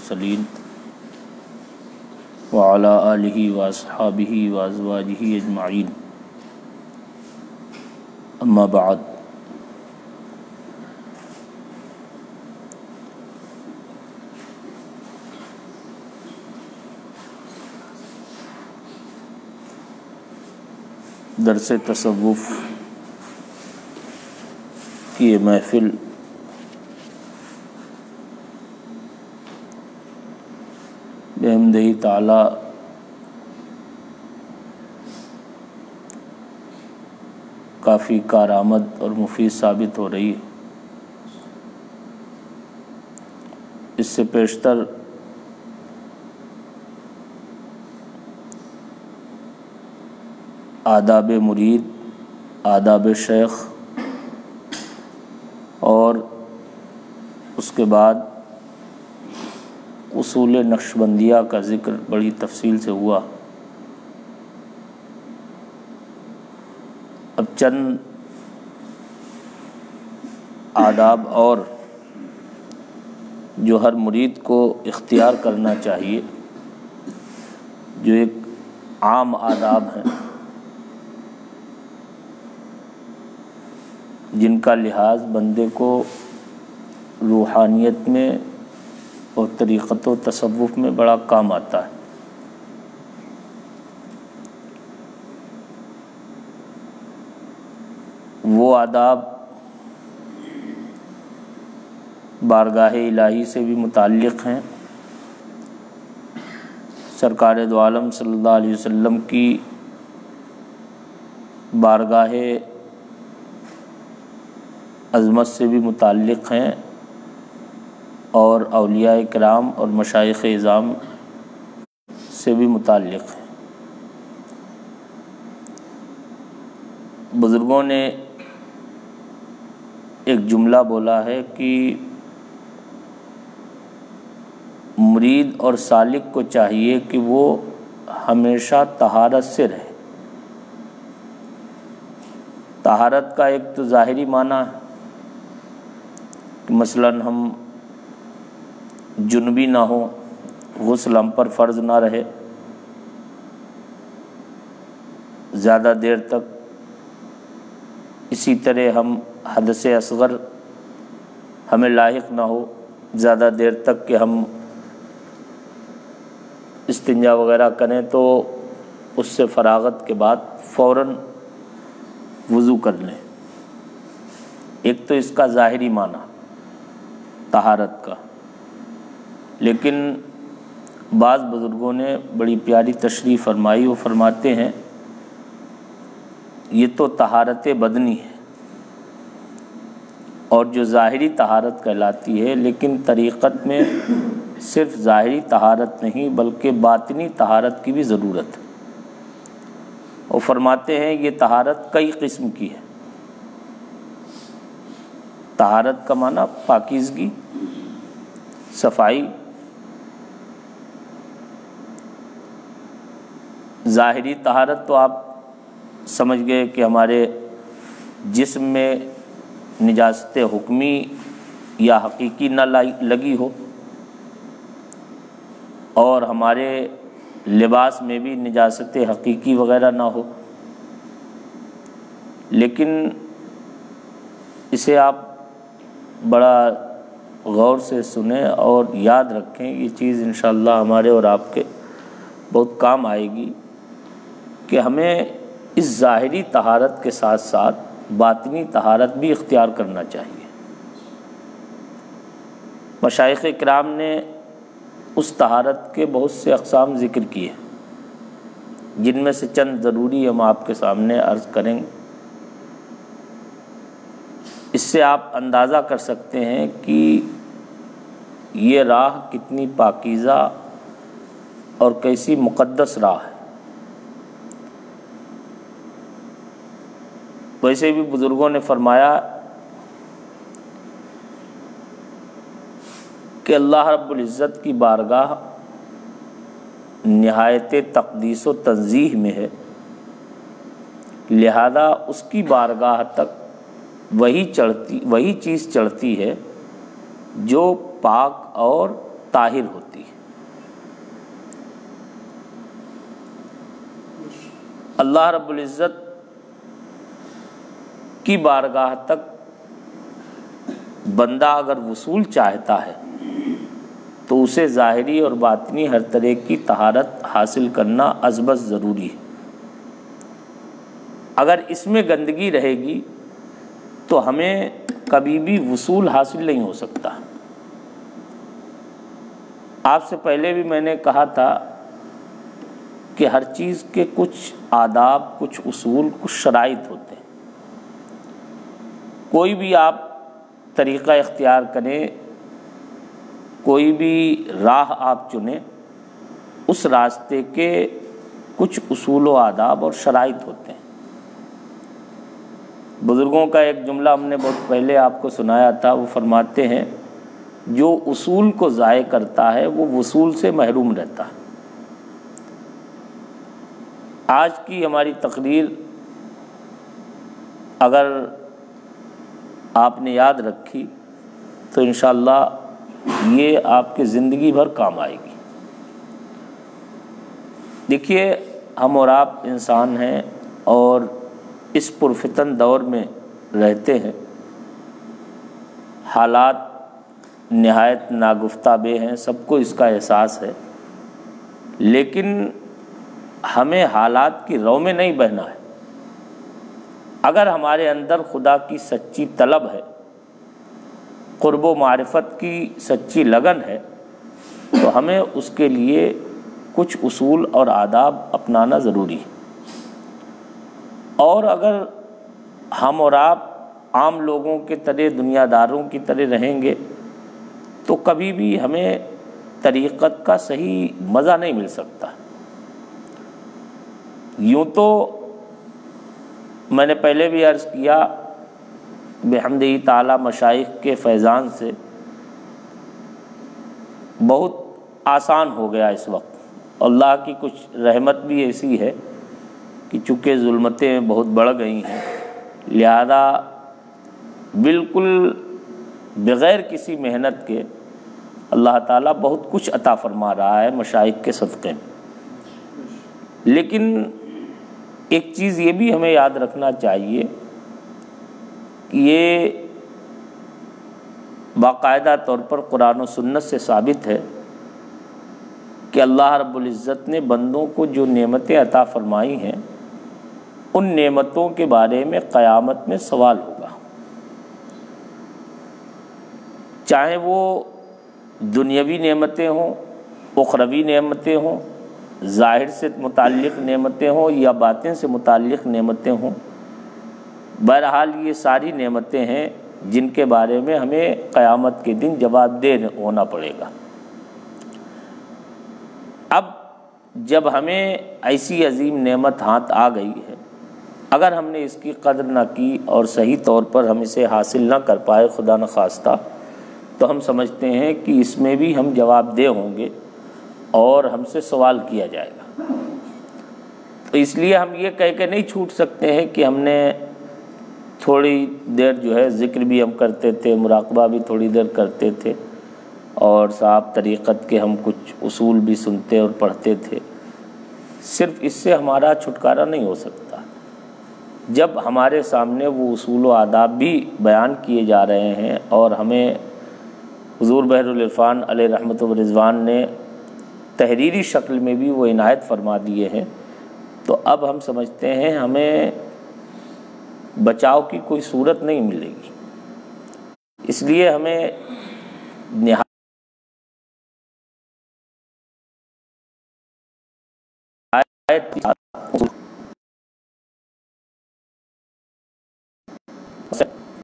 المرسلین وعلی آلہ واصحابہ وازواجہ اجمعین، اما بعد۔ درس تصوف کی یہ محفل بحمدہ تعالی کافی کارآمد اور مفید ثابت ہو رہی ہے۔ اس سے پیشتر آداب مرید، آداب شیخ اور اس کے بعد اصول نقشبندیہ کا ذکر بڑی تفصیل سے ہوا۔ اب چند آداب اور جو ہر مرید کو اختیار کرنا چاہیے، جو ایک عام آداب ہیں جن کا لحاظ بندے کو روحانیت میں اور طریقت و تصوف میں بڑا کام آتا ہے۔ وہ آداب بارگاہ الہی سے بھی متعلق ہیں۔ سرکار دو عالم صلی اللہ علیہ وسلم کی بارگاہ عظمت سے بھی متعلق ہیں، اور اولیاء کرام اور مشائخ اعظام سے بھی متعلق ہیں۔ بزرگوں نے ایک جملہ بولا ہے کہ مرید اور سالک کو چاہیے کہ وہ ہمیشہ طہارت سے رہے۔ طہارت کا ایک تو ظاہری معنی ہے کہ مثلاً ہم جنبی نہ ہوں، غسل ہم پر فرض نہ رہے، زیادہ دیر تک۔ اسی طرح ہم حدث اصغر ہمیں لاحق نہ ہو زیادہ دیر تک کہ ہم استنجا وغیرہ کریں تو اس سے فراغت کے بعد فوراً وضو کر لیں۔ ایک تو اس کا ظاہری معنی طہارت کا، لیکن بعض بزرگوں نے بڑی پیاری تشریح فرمائی۔ وہ فرماتے ہیں یہ تو طہارت بدنی ہے، اور جو ظاہری طہارت کہلاتی ہے، لیکن طریقت میں صرف ظاہری طہارت نہیں بلکہ باطنی طہارت کی بھی ضرورت ہے۔ وہ فرماتے ہیں یہ طہارت کئی قسم کی ہے۔ طہارت کا معنی پاکیزگی، صفائی۔ ظاہری طہارت تو آپ سمجھ گئے کہ ہمارے جسم میں نجاست حکمی یا حقیقی نہ لگی ہو، اور ہمارے لباس میں بھی نجاست حقیقی وغیرہ نہ ہو۔ لیکن اسے آپ بڑا غور سے سنیں اور یاد رکھیں، یہ چیز انشاءاللہ ہمارے اور آپ کے بہت کام آئے گی کہ ہمیں اس ظاہری طہارت کے ساتھ ساتھ باطنی طہارت بھی اختیار کرنا چاہیے۔ مشائخ کرام نے اس طہارت کے بہت سے اقسام ذکر کیے، جن میں سے چند ضروری ہم آپ کے سامنے عرض کریں گے۔ اس سے آپ اندازہ کر سکتے ہیں کہ یہ راہ کتنی پاکیزہ اور کیسی مقدس راہ ہے۔ ویسے بھی بزرگوں نے فرمایا کہ اللہ رب العزت کی بارگاہ نہایت تقدیس و تنزیہ میں ہے، لہذا اس کی بارگاہ تک وہی چیز چڑھتی ہے جو پاک اور طاہر ہوتی ہے۔ اللہ رب العزت کی بارگاہ تک بندہ اگر وصول چاہتا ہے تو اسے ظاہری اور باطنی ہر طرح کی طہارت حاصل کرنا ازبز ضروری ہے۔ اگر اس میں گندگی رہے گی تو ہمیں کبھی بھی وصول حاصل نہیں ہو سکتا۔ آپ سے پہلے بھی میں نے کہا تھا کہ ہر چیز کے کچھ آداب، کچھ اصول، کچھ شرائط ہوتے ہیں۔ کوئی بھی آپ طریقہ اختیار کریں، کوئی بھی راہ آپ چنیں، اس راستے کے کچھ اصول و آداب اور شرائط ہوتے ہیں۔ بزرگوں کا ایک جملہ ہم نے بہت پہلے آپ کو سنایا تھا، وہ فرماتے ہیں جو اصول کو ضائع کرتا ہے وہ وصول سے محروم رہتا ہے۔ آج کی ہماری تقریر اگر آپ نے یاد رکھی تو انشاءاللہ یہ آپ کی زندگی بھر کام آئے گی۔ دیکھیے، ہم اور آپ انسان ہیں اور اس پرفتن دور میں رہتے ہیں، حالات نہایت ناگفتہ بے ہیں، سب کو اس کا احساس ہے، لیکن ہمیں حالات کی رو میں نہیں بہنا ہے۔ اگر ہمارے اندر خدا کی سچی طلب ہے، قرب و معرفت کی سچی لگن ہے، تو ہمیں اس کے لیے کچھ اصول اور آداب اپنانا ضروری ہے۔ اور اگر ہم اور آپ عام لوگوں کے طرح، دنیا داروں کی طرح رہیں گے تو کبھی بھی ہمیں طریقت کا صحیح مزہ نہیں مل سکتا۔ یوں تو میں نے پہلے بھی عرض کیا، بحمدہ تعالی مشائخ کے فیضان سے بہت آسان ہو گیا اس وقت۔ اللہ کی کچھ رحمت بھی ایسی ہے کہ چونکہ ظلمتیں بہت بڑھ گئی ہیں، لہذا بالکل بغیر کسی محنت کے اللہ تعالیٰ بہت کچھ عطا فرما رہا ہے مشائخ کے صدقے میں۔ لیکن ایک چیز یہ بھی ہمیں یاد رکھنا چاہیے کہ یہ باقاعدہ طور پر قرآن و سنت سے ثابت ہے کہ اللہ رب العزت نے بندوں کو جو نعمتیں عطا فرمائی ہیں، ان نعمتوں کے بارے میں قیامت میں سوال ہوگا، چاہے وہ دنیاوی نعمتیں ہوں، اخروی نعمتیں ہوں، ظاہر سے متعلق نعمتیں ہوں یا باطن سے متعلق نعمتیں ہوں۔ بہرحال یہ ساری نعمتیں ہیں جن کے بارے میں ہمیں قیامت کے دن جواب دہ ہونا پڑے گا۔ اب جب ہمیں ایسی عظیم نعمت ہاتھ آ گئی ہے، اگر ہم نے اس کی قدر نہ کی اور صحیح طور پر ہم اسے حاصل نہ کر پائے خدا نخواستہ، تو ہم سمجھتے ہیں کہ اس میں بھی ہم جواب دہ ہوں گے اور ہم سے سوال کیا جائے گا۔ تو اس لیے ہم یہ کہہ کے نہیں چھوٹ سکتے ہیں کہ ہم نے تھوڑی دیر جو ہے ذکر بھی ہم کرتے تھے، مراقبہ بھی تھوڑی دیر کرتے تھے، اور صاحب طریقت کے ہم کچھ اصول بھی سنتے اور پڑھتے تھے۔ صرف اس سے ہمارا چھٹکارا نہیں ہو سکتا۔ جب ہمارے سامنے وہ اصول و آداب بھی بیان کیے جا رہے ہیں اور ہمیں حضور بحر العرفان علیہ رحمت و رضوان نے تحریری شکل میں بھی وہ عنایت فرما دیے ہیں، تو اب ہم سمجھتے ہیں ہمیں بچاؤ کی کوئی صورت نہیں ملے گی۔ اس لیے ہمیں نہایت